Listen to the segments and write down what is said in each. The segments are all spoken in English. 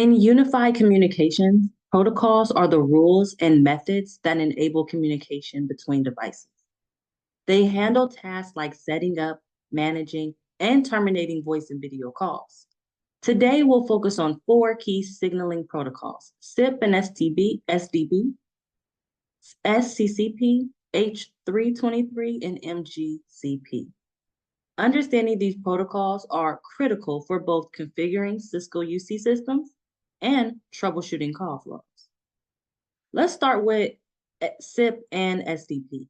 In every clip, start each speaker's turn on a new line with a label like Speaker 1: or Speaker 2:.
Speaker 1: In unified communications, protocols are the rules and methods that enable communication between devices. They handle tasks like setting up, managing, and terminating voice and video calls. Today, we'll focus on four key signaling protocols: SIP and SDB, SCCP, H323, and MGCP. Understanding these protocols are critical for both configuring Cisco UC systems and troubleshooting call flows. Let's start with SIP and SDP.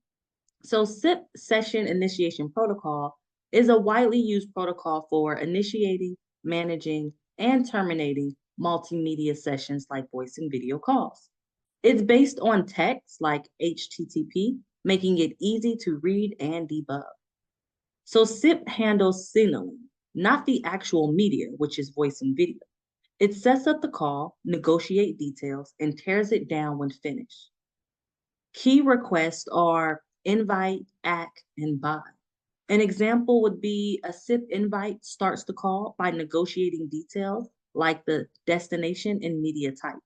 Speaker 1: So SIP, Session Initiation Protocol, is a widely used protocol for initiating, managing, and terminating multimedia sessions like voice and video calls. It's based on text like HTTP, making it easy to read and debug. So SIP handles signaling, not the actual media, which is voice and video. It sets up the call, negotiates details, and tears it down when finished. Key requests are invite, ACK, and buy. An example would be a SIP invite starts the call by negotiating details like the destination and media type.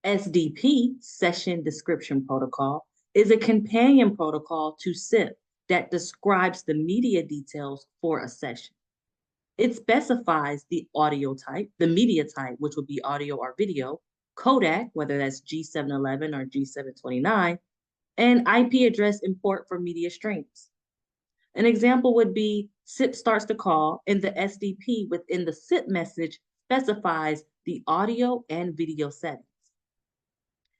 Speaker 1: SDP, Session Description Protocol, is a companion protocol to SIP that describes the media details for a session. It specifies the audio type, the media type, which would be audio or video, codec, whether that's G711 or G729, and IP address import for media streams. An example would be SIP starts the call, and the SDP within the SIP message specifies the audio and video settings.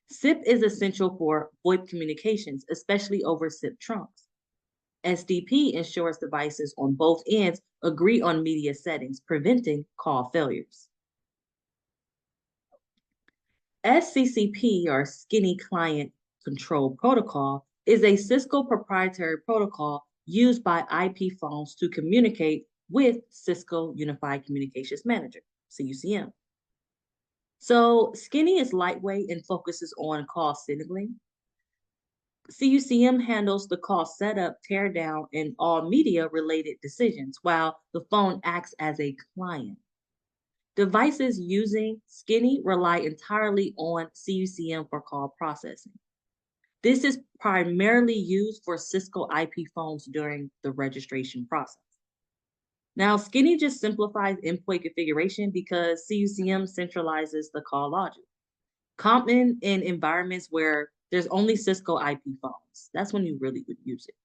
Speaker 1: SIP is essential for VoIP communications, especially over SIP trunks. SDP ensures devices on both ends agree on media settings, preventing call failures. SCCP, or Skinny Client Control Protocol, is a Cisco proprietary protocol used by IP phones to communicate with Cisco Unified Communications Manager, CUCM. So Skinny is lightweight and focuses on call signaling. CUCM handles the call setup, teardown, and all media-related decisions, while the phone acts as a client. Devices using Skinny rely entirely on CUCM for call processing. This is primarily used for Cisco IP phones during the registration process. Now, Skinny just simplifies endpoint configuration because CUCM centralizes the call logic. Common in environments where there's only Cisco IP phones. That's when you really would use it.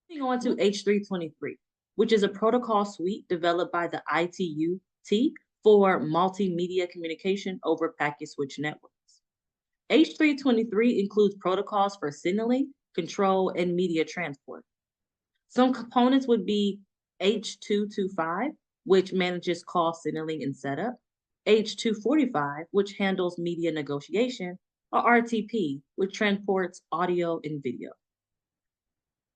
Speaker 1: Moving on to H323, which is a protocol suite developed by the ITU-T for multimedia communication over packet switch networks. H323 includes protocols for signaling, control, and media transport. Some components would be H225, which manages call signaling and setup, H245, which handles media negotiation, or RTP, which transports audio and video.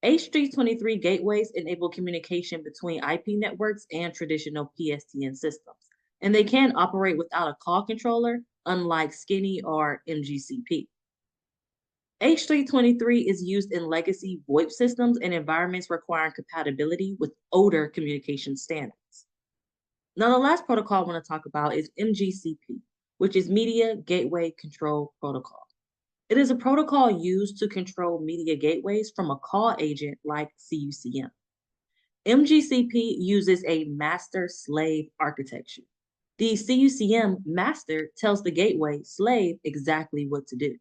Speaker 1: H323 gateways enable communication between IP networks and traditional PSTN systems, and they can operate without a call controller, unlike Skinny or MGCP. H323 is used in legacy VoIP systems and environments requiring compatibility with older communication standards. Now, the last protocol I want to talk about is MGCP, which is Media Gateway Control Protocol. It is a protocol used to control media gateways from a call agent like CUCM. MGCP uses a master-slave architecture. The CUCM master tells the gateway slave exactly what to do.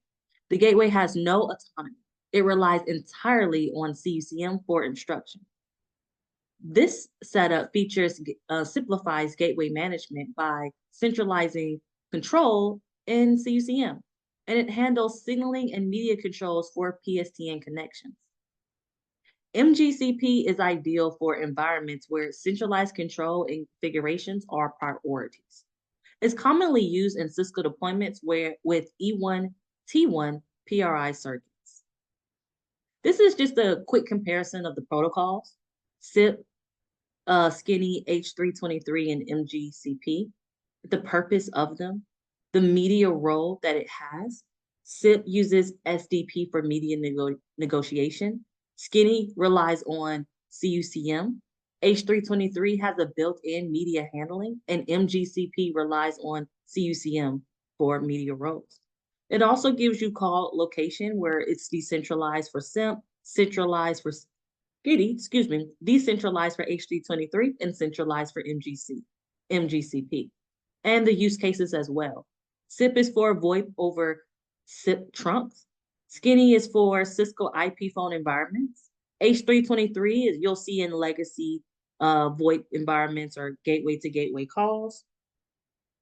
Speaker 1: The gateway has no autonomy. It relies entirely on CUCM for instruction. This setup simplifies gateway management by centralizing control in CUCM, and it handles signaling and media controls for PSTN connections. MGCP is ideal for environments where centralized control and configurations are priorities. It's commonly used in Cisco deployments with E1, T1 PRI circuits. This is just a quick comparison of the protocols: SIP, Skinny, H323, and MGCP, the purpose of them, the media role that it has. SIP uses SDP for media negotiation. Skinny relies on CUCM. H323 has a built-in media handling, and MGCP relies on CUCM for media roles. It also gives you call location where it's decentralized for SIMP, centralized for decentralized for H323, and centralized for MGCP, and the use cases as well. SIP is for VoIP over SIP trunks. Skinny is for Cisco IP phone environments. H323 is you'll see in legacy VoIP environments or gateway to gateway calls.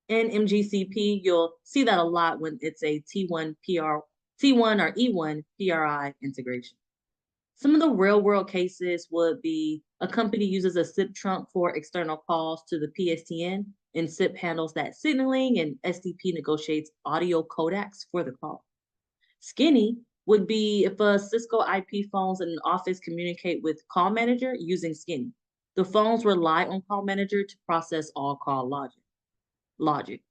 Speaker 1: And MGCP, you'll see that a lot when it's a T1 or E1 PRI integration. Some of the real world cases would be a company uses a SIP trunk for external calls to the PSTN, and SIP handles that signaling, and SDP negotiates audio codecs for the call. Skinny would be if a Cisco IP phones in an office communicate with call manager using Skinny. The phones rely on call manager to process all call logic.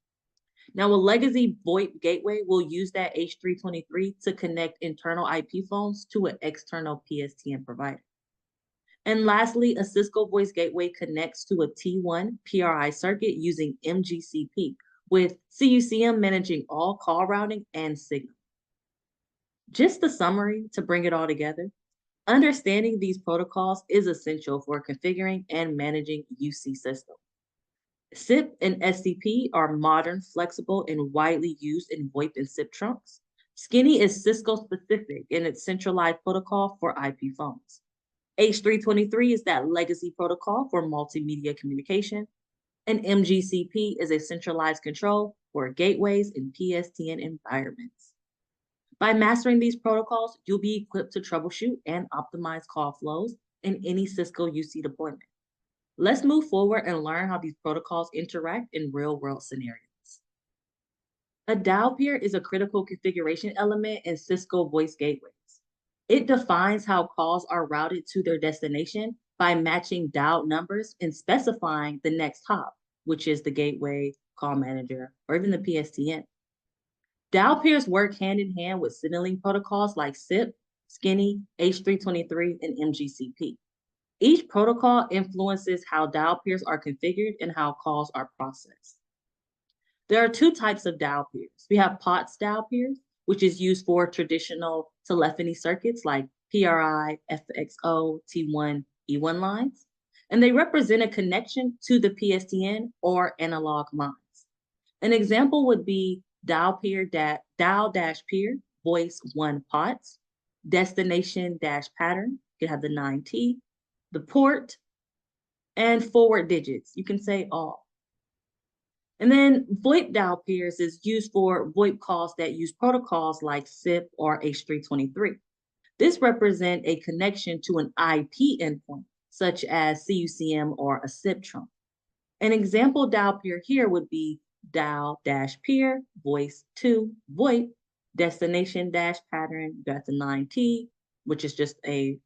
Speaker 1: Now, a legacy VoIP gateway will use that H323 to connect internal IP phones to an external PSTN provider. And lastly, a Cisco voice gateway connects to a T1 PRI circuit using MGCP, with CUCM managing all call routing and signal. Just a summary to bring it all together. Understanding these protocols is essential for configuring and managing UC systems. SIP and SCP are modern, flexible, and widely used in VoIP and SIP trunks. Skinny is Cisco-specific in its centralized protocol for IP phones. H323 is that legacy protocol for multimedia communication, and MGCP is a centralized control for gateways and PSTN environments. By mastering these protocols, you'll be equipped to troubleshoot and optimize call flows in any Cisco UC deployment. Let's move forward and learn how these protocols interact in real-world scenarios. A dial peer is a critical configuration element in Cisco voice gateways. It defines how calls are routed to their destination by matching dialed numbers and specifying the next hop, which is the gateway, call manager, or even the PSTN. Dial peers work hand in hand with signaling protocols like SIP, Skinny, H323, and MGCP. Each protocol influences how dial peers are configured and how calls are processed. There are two types of dial peers. We have POTS dial peers, which is used for traditional telephony circuits like PRI, FXO, T1, E1 lines, and they represent a connection to the PSTN or analog lines. An example would be dial dash peer, voice 1 POTS, destination dash pattern, you can have the 9T, the port, and forward digits. You can say all. And then VoIP dial peers is used for VoIP calls that use protocols like SIP or H323. This represents a connection to an IP endpoint, such as CUCM or a SIP trunk. An example dial peer here would be dial dash peer, voice 2, VoIP, destination dash pattern, you got the 9T, which is just a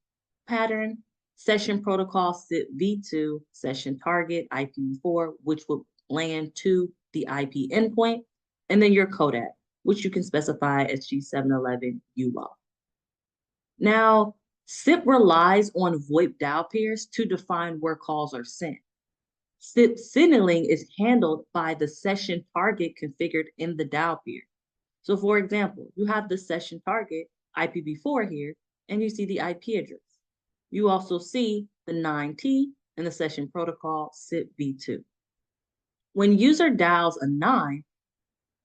Speaker 1: pattern, session protocol SIP v2, session target IPv4, which will land to the IP endpoint, and then your codec, which you can specify as G711 ULAW. Now, SIP relies on VoIP dial peers to define where calls are sent. SIP signaling is handled by the session target configured in the dial peer. So for example, you have the session target IPv4 here, and you see the IP address. You also see the 9T and the session protocol SIP v2. When user dials a 9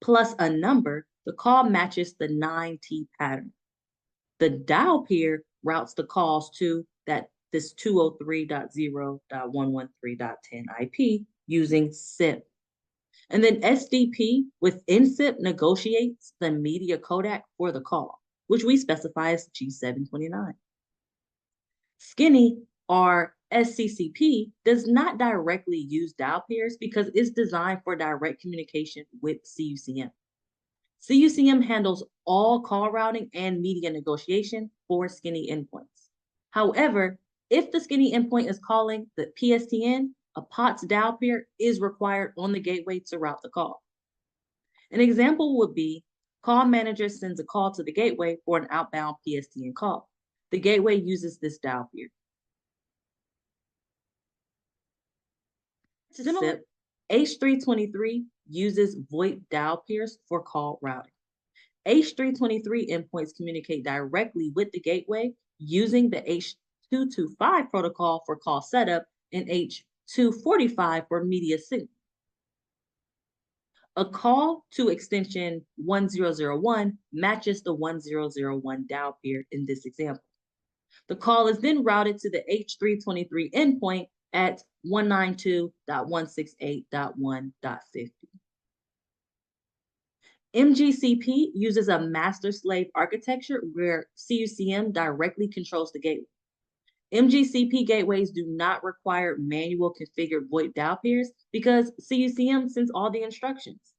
Speaker 1: plus a number, the call matches the 9T pattern. The dial peer routes the calls to this 203.0.113.10 IP using SIP. And then SDP within SIP negotiates the media codec for the call, which we specify as G729. Skinny or SCCP does not directly use dial peers because it's designed for direct communication with CUCM. CUCM handles all call routing and media negotiation for Skinny endpoints. However, if the Skinny endpoint is calling the PSTN, a POTS dial peer is required on the gateway to route the call. An example would be call manager sends a call to the gateway for an outbound PSTN call. The gateway uses this dial peer. SIP, H323 uses VoIP dial pairs for call routing. H323 endpoints communicate directly with the gateway using the H225 protocol for call setup and H245 for media signal. A call to extension 1001 matches the 1001 dial pair in this example. The call is then routed to the H323 endpoint at 192.168.1.50. MGCP uses a master-slave architecture where CUCM directly controls the gateway. MGCP gateways do not require manual configured VoIP dial pairs because CUCM sends all the instructions.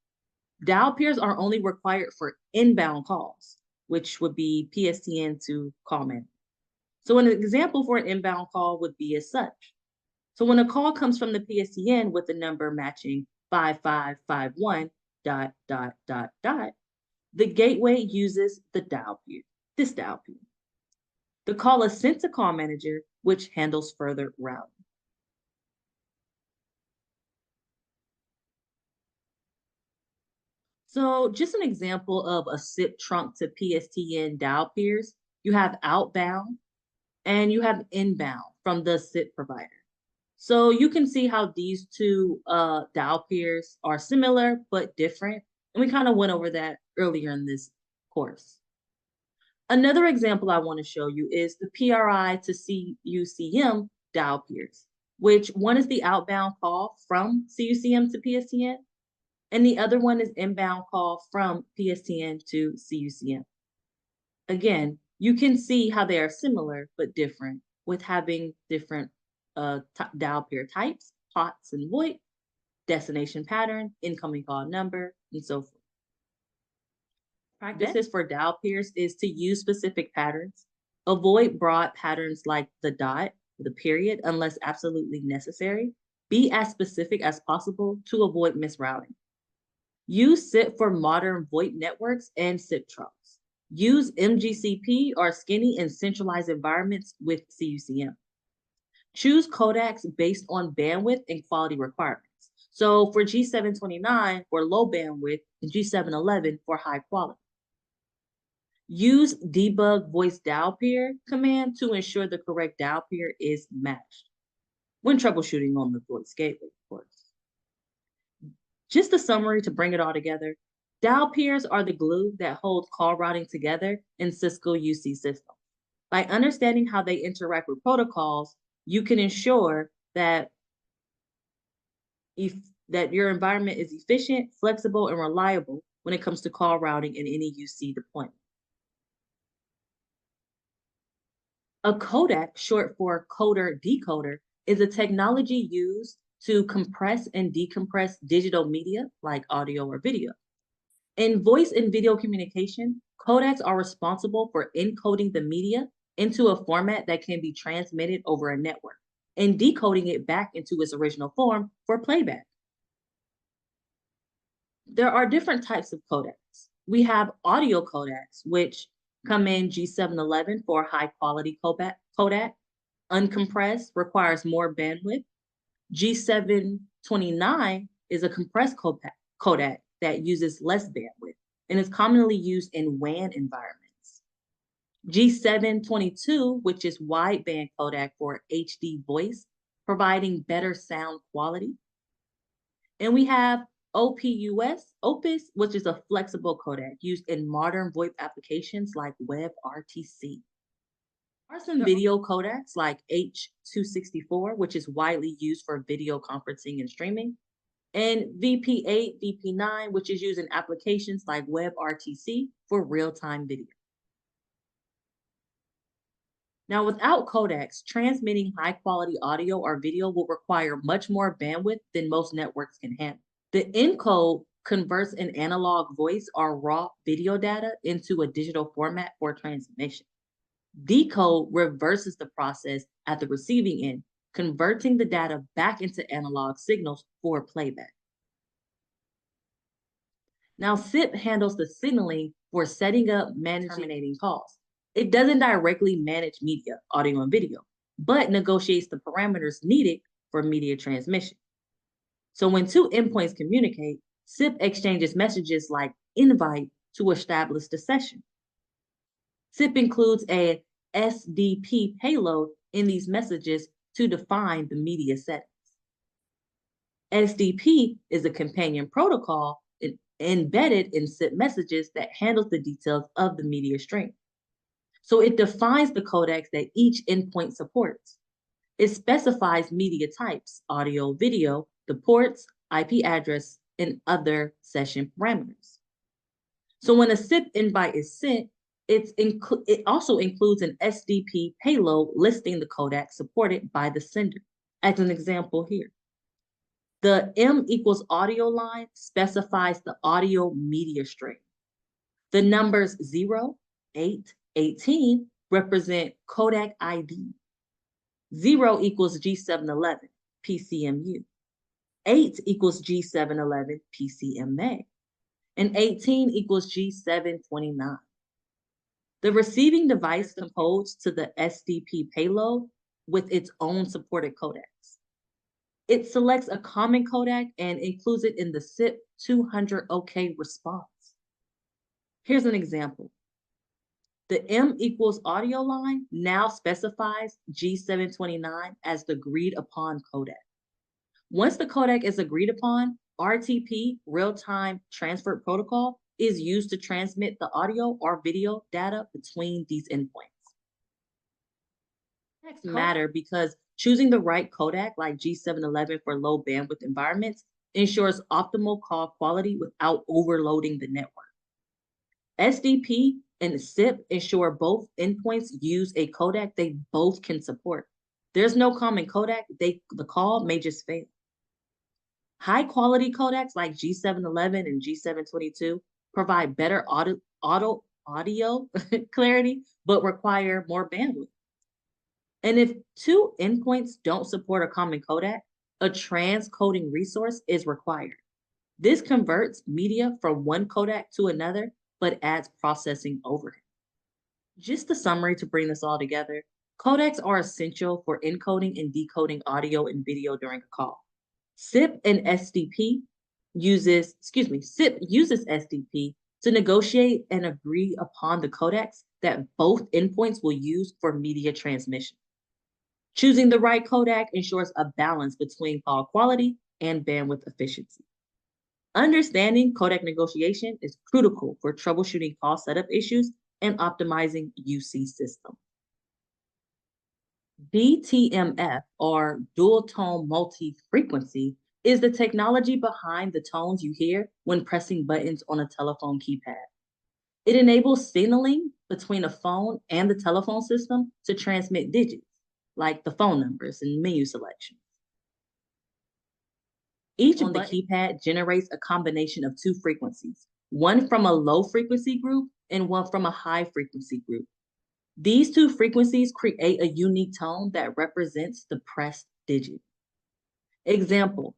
Speaker 1: Dial pairs are only required for inbound calls, which would be PSTN to call manager. So an example for an inbound call would be as such. So when a call comes from the PSTN with the number matching 5551, the gateway uses the dial pair, this dial pair. The call is sent to call manager, which handles further routing. So just an example of a SIP trunk to PSTN dial pairs, you have outbound and you have inbound from the SIP provider. So you can see how these two dial pairs are similar but different. And we kind of went over that earlier in this course. Another example I want to show you is the PRI to CUCM dial pairs, which one is the outbound call from CUCM to PSTN, and the other one is inbound call from PSTN to CUCM. Again, you can see how they are similar but different with having different dial pair types, POTS and VoIP, destination pattern, incoming call number, and so forth. Practices for dial pairs is to use specific patterns, avoid broad patterns like the dot, the period, unless absolutely necessary, be as specific as possible to avoid misrouting. Use SIP for modern VoIP networks and SIP trunks. Use MGCP or skinny in centralized environments with CUCM. Choose codecs based on bandwidth and quality requirements. So for G729 for low bandwidth and G711 for high quality. Use debug voice dial pair command to ensure the correct dial pair is matched when troubleshooting on the voice gateway, of course. Just a summary to bring it all together. Dial pairs are the glue that holds call routing together in Cisco UC systems. By understanding how they interact with protocols, you can ensure that your environment is efficient, flexible, and reliable when it comes to call routing in any UC deployment. A codec, short for coder decoder, is a technology used to compress and decompress digital media like audio or video. In voice and video communication, codecs are responsible for encoding the media into a format that can be transmitted over a network and decoding it back into its original form for playback. There are different types of codecs. We have audio codecs, which come in G711 for high quality codec. Uncompressed requires more bandwidth. G729 is a compressed codec that uses less bandwidth and is commonly used in WAN environments. G722, which is wideband codec for HD voice, providing better sound quality. And we have Opus, which is a flexible codec used in modern VoIP applications like WebRTC. There are some video codecs like H264, which is widely used for video conferencing and streaming, and VP8, VP9, which is used in applications like WebRTC for real-time video. Now, without codecs, transmitting high-quality audio or video will require much more bandwidth than most networks can handle. The encode converts an analog voice or raw video data into a digital format for transmission. Decode reverses the process at the receiving end, converting the data back into analog signals for playback. Now, SIP handles the signaling for setting up, managing, terminating calls. It doesn't directly manage media, audio, and video, but negotiates the parameters needed for media transmission. So when two endpoints communicate, SIP exchanges messages like invite to establish the session. SIP includes a SDP payload in these messages to define the media settings. SDP is a companion protocol embedded in SIP messages that handles the details of the media stream. So it defines the codecs that each endpoint supports. It specifies media types, audio, video, the ports, IP address, and other session parameters. So when a SIP invite is sent, it also includes an SDP payload listing the codec supported by the sender. As an example here, the M equals audio line specifies the audio media stream. The numbers 0, 8, 18 represent codec ID. 0 equals G711, PCMU. 8 equals G711, PCMA. And 18 equals G729. The receiving device composed to the SDP payload with its own supported codecs. It selects a common codec and includes it in the SIP 200 OK response. Here's an example. The M equals audio line now specifies G729 as the agreed upon codec. Once the codec is agreed upon, RTP, real-time transfer protocol, is used to transmit the audio or video data between these endpoints. Codecs matter because choosing the right codec, like G711 for low bandwidth environments, ensures optimal call quality without overloading the network. SDP and SIP ensure both endpoints use a codec they both can support. There's no common codec, the call may just fail. High quality codecs like G711 and G722 provide better audio clarity, but require more bandwidth. And if two endpoints don't support a common codec, a transcoding resource is required. This converts media from one codec to another, but adds processing overhead. Just a summary to bring this all together, codecs are essential for encoding and decoding audio and video during a call. SIP uses SDP to negotiate and agree upon the codecs that both endpoints will use for media transmission. Choosing the right codec ensures a balance between call quality and bandwidth efficiency. Understanding codec negotiation is critical for troubleshooting call setup issues and optimizing UC systems. DTMF, or dual tone multi-frequency, is the technology behind the tones you hear when pressing buttons on a telephone keypad. It enables signaling between a phone and the telephone system to transmit digits, like the phone numbers and menu selections. Each on the keypad generates a combination of two frequencies, one from a low frequency group and one from a high frequency group. These two frequencies create a unique tone that represents the pressed digit. Example,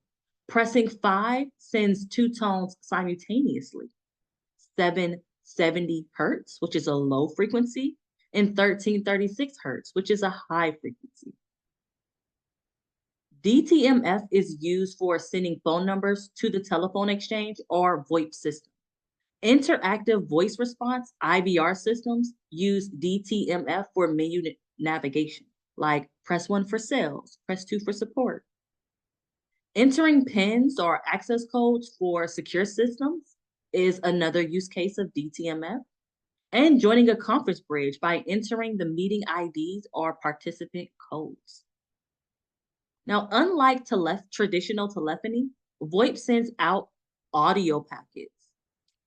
Speaker 1: pressing 5 sends two tones simultaneously, 770 Hertz, which is a low frequency, and 1336 Hertz, which is a high frequency. DTMF is used for sending phone numbers to the telephone exchange or VoIP system. Interactive voice response, IVR systems, use DTMF for menu navigation, like press 1 for sales, press 2 for support. Entering PINs or access codes for secure systems is another use case of DTMF. And joining a conference bridge by entering the meeting IDs or participant codes. Now, unlike traditional telephony, VoIP sends out audio packets.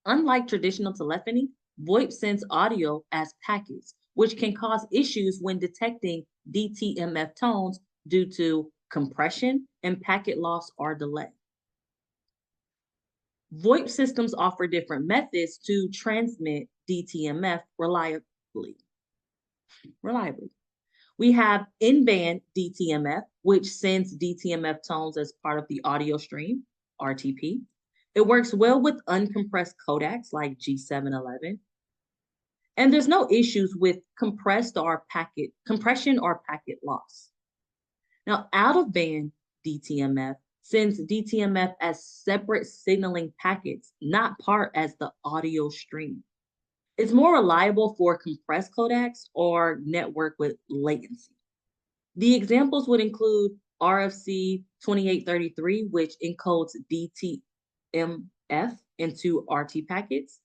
Speaker 1: Unlike traditional telephony, VoIP sends audio as packets, which can cause issues when detecting DTMF tones due to compression and packet loss or delay. VoIP systems offer different methods to transmit DTMF reliably. We have in-band DTMF, which sends DTMF tones as part of the audio stream, RTP. It works well with uncompressed codecs like G711. And there's no issues with compression or packet loss. Now, out-of-band DTMF sends DTMF as separate signaling packets, not part as the audio stream. It's more reliable for compressed codecs or network with latency. The examples would include RFC 2833, which encodes DTMF into RT packets,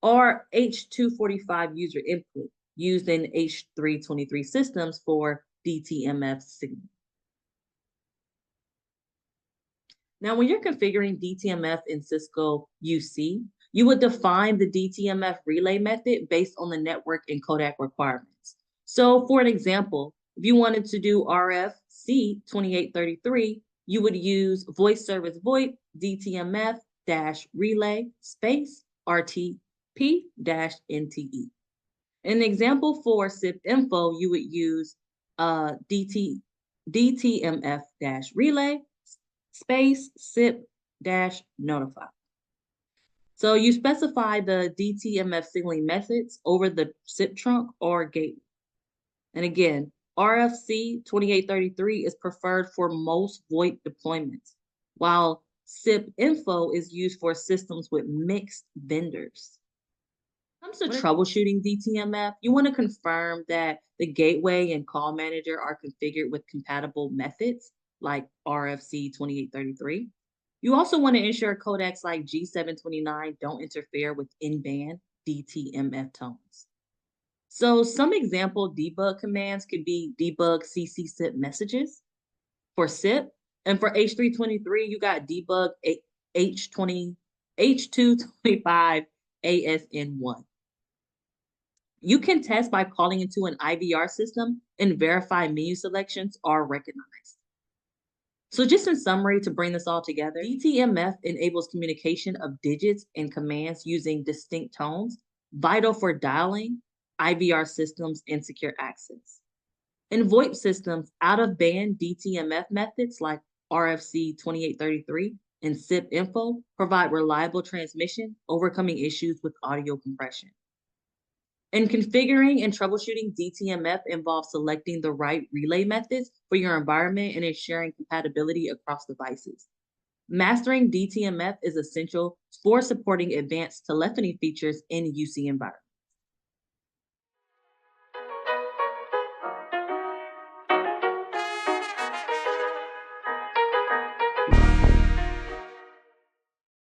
Speaker 1: or H245 user input used in H323 systems for DTMF signal. Now, when you're configuring DTMF in Cisco UC, you would define the DTMF relay method based on the network and codec requirements. So for an example, if you wanted to do RFC 2833, you would use voice service VoIP DTMF relay space RTP NTE. An example for SIP info, you would use DTMF relay space SIP notify. So you specify the DTMF signaling methods over the SIP trunk or gateway. And again, RFC 2833 is preferred for most VoIP deployments, while SIP info is used for systems with mixed vendors. When it comes to troubleshooting DTMF, you want to confirm that the gateway and call manager are configured with compatible methods like RFC 2833. You also want to ensure codecs like G729 don't interfere with in-band DTMF tones. So some example debug commands could be debug CC SIP messages for SIP, and for H323, you got debug H225 ASN1. You can test by calling into an IVR system and verify menu selections are recognized. So just in summary, to bring this all together, DTMF enables communication of digits and commands using distinct tones, vital for dialing, IVR systems, and secure access. In VoIP systems, out-of-band DTMF methods like RFC 2833 and SIP info provide reliable transmission, overcoming issues with audio compression. And configuring and troubleshooting DTMF involves selecting the right relay methods for your environment and ensuring compatibility across devices. Mastering DTMF is essential for supporting advanced telephony features in UC environments.